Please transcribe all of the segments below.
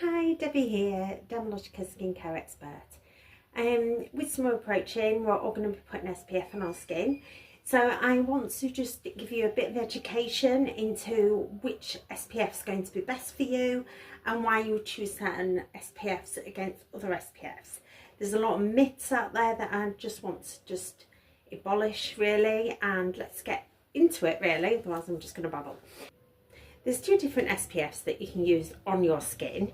Hi, Debbie here, Dermalogica skincare expert. With summer approaching, we're all going to be putting SPF on our skin. So I want to just give you a bit of education into which SPF is going to be best for you and why you would choose certain SPFs against other SPFs. There's a lot of myths out there that I just want to abolish really, and let's get into it really, otherwise I'm just going to babble. There's two different SPFs that you can use on your skin.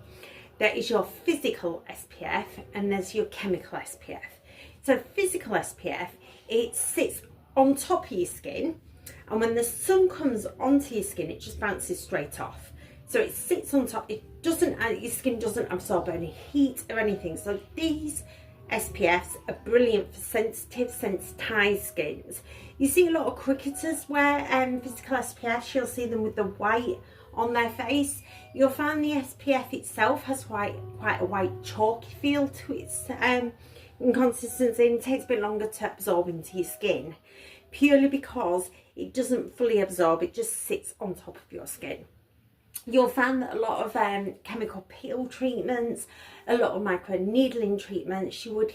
There is your physical SPF and there's your chemical SPF. So physical SPF, it sits on top of your skin, and when the sun comes onto your skin it just bounces straight off. So it sits on top, it doesn't, your skin doesn't absorb any heat or anything. So these SPFs are brilliant for sensitive, sensitized skins. You see a lot of cricketers wear physical SPFs. You'll see them with the white on their face. You'll find the SPF itself has quite a white chalky feel to its consistency, and it takes a bit longer to absorb into your skin, purely because it doesn't fully absorb, it just sits on top of your skin. You'll find that a lot of chemical peel treatments, a lot of micro needling treatments, you would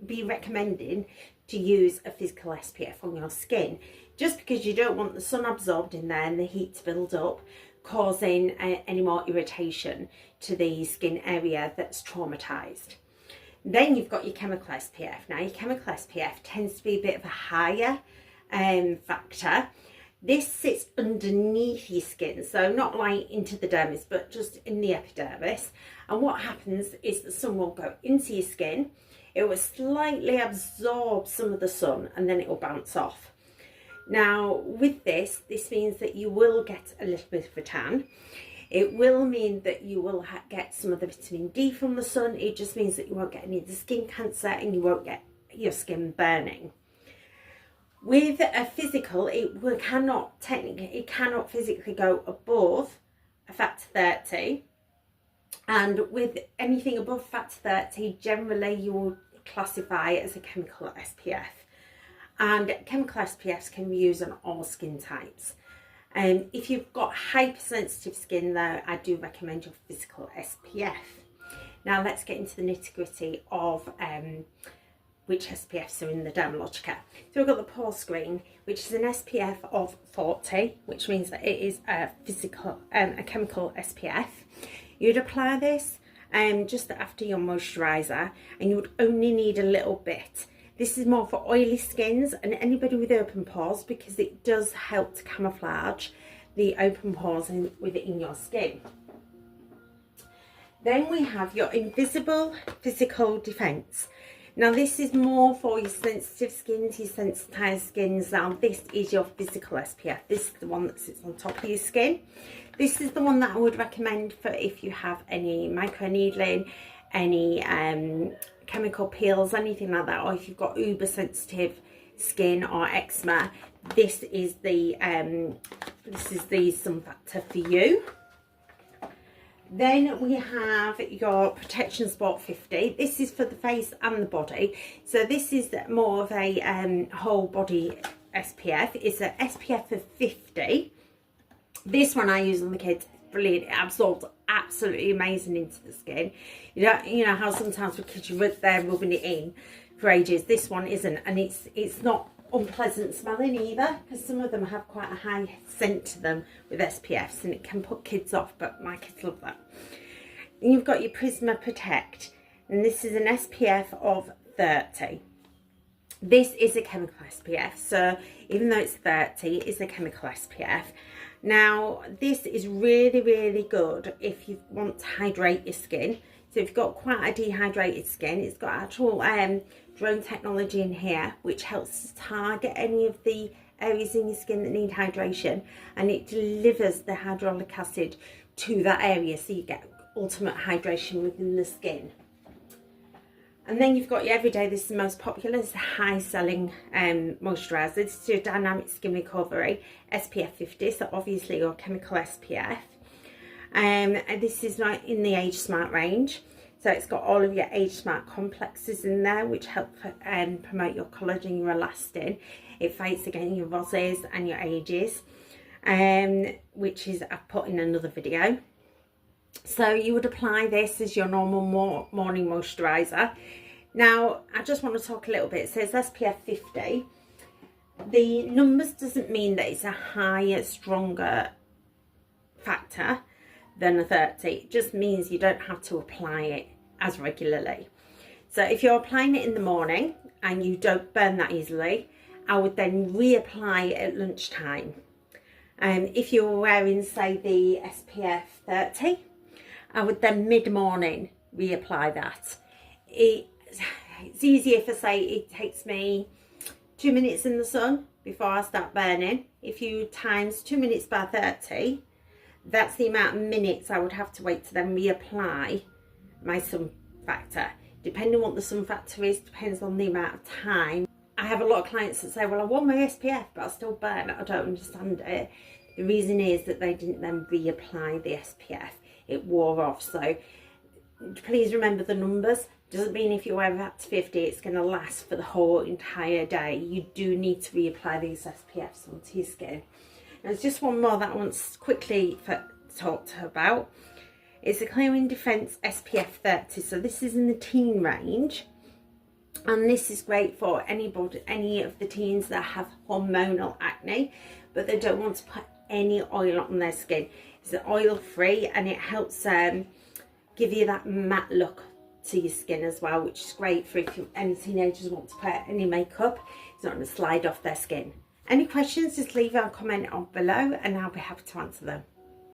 be recommending to use a physical SPF on your skin, just because you don't want the sun absorbed in there and the heat to build up, causing any more irritation to the skin area that's traumatized. Then you've got your chemical SPF. Now your chemical SPF tends to be a bit of a higher factor. This sits underneath your skin, so not like into the dermis, but just in the epidermis. And what happens is the sun will go into your skin, it will slightly absorb some of the sun, and then it will bounce off. Now with this means that you will get a little bit of a tan. It will mean that you will get some of the vitamin D from the sun. It just means that you won't get any of the skin cancer and you won't get your skin burning. With a physical, it cannot physically go above a factor 30, and with anything above factor 30, generally you will classify it as a chemical SPF. And chemical SPFs can be used on all skin types. If you've got hypersensitive skin though, I do recommend your physical SPF. Now let's get into the nitty-gritty of which SPFs are in the Dermalogica. So we've got the pore screen, which is an SPF of 40, which means that it is a chemical SPF. You'd apply this just after your moisturiser, and you would only need a little bit. This is more for oily skins and anybody with open pores, because it does help to camouflage the open pores within your skin. Then we have your invisible physical defence. Now this is more for your sensitive skins, your sensitised skins. Now this is your physical SPF. This is the one that sits on top of your skin. This is the one that I would recommend for if you have any microneedling, any chemical peels, anything like that, or if you've got uber sensitive skin or eczema. This is the sun factor for you. Then we have your Protection Sport 50. This is for the face and the body. So this is more of a whole body SPF. It's an SPF of 50. This one I use on the kids. It's brilliant. It absorbs absolutely amazing into the skin. You know how sometimes with kids they're rubbing it in for ages. This one isn't, and it's not unpleasant smelling either, because some of them have quite a high scent to them with SPFs and it can put kids off, but my kids love that. And you've got your Prisma Protect, and this is an SPF of 30. This is a chemical SPF, so even though it's 30, it's a chemical SPF. Now this is really good if you want to hydrate your skin. So if you've got quite a dehydrated skin, it's got actual drone technology in here which helps to target any of the areas in your skin that need hydration, and it delivers the hyaluronic acid to that area, so you get ultimate hydration within the skin. And then you've got your everyday, this is the most popular, it's a high selling moisturiser. This is your Dynamic Skin Recovery SPF 50, so obviously your chemical SPF. And this is not in the Age Smart range, so it's got all of your Age Smart complexes in there which help promote your collagen, your elastin. It fights against your roses and your ages, which is I've put in another video. So you would apply this as your normal morning moisturiser. Now, I just want to talk a little bit. It says SPF 50. The numbers doesn't mean that it's a higher, stronger factor than a 30. It just means you don't have to apply it as regularly. So if you're applying it in the morning and you don't burn that easily, I would then reapply it at lunchtime. If you were wearing, say, the SPF 30, I would then mid-morning reapply that. It's easier if I say it takes me 2 minutes in the sun before I start burning. If you times 2 minutes by 30, that's the amount of minutes I would have to wait to then reapply my sun factor. Depending on what the sun factor is, depends on the amount of time. I have a lot of clients that say, well, I want my SPF, but I still burn. I don't understand it. The reason is that they didn't then reapply the SPF. It wore off. So please remember the numbers. Doesn't mean if you wear up to 50, it's going to last for the whole entire day. You do need to reapply these SPFs onto your skin. There's just one more that I want to quickly talk about. It's the Clearing Defense SPF 30. So this is in the teen range. And this is great for any of the teens that have hormonal acne, but they don't want to put any oil on their skin. It's oil free and it helps give you that matte look to your skin as well, which is great for if any teenagers want to put any makeup. It's not going to slide off their skin. Any questions, just leave a comment on below and I'll be happy to answer them.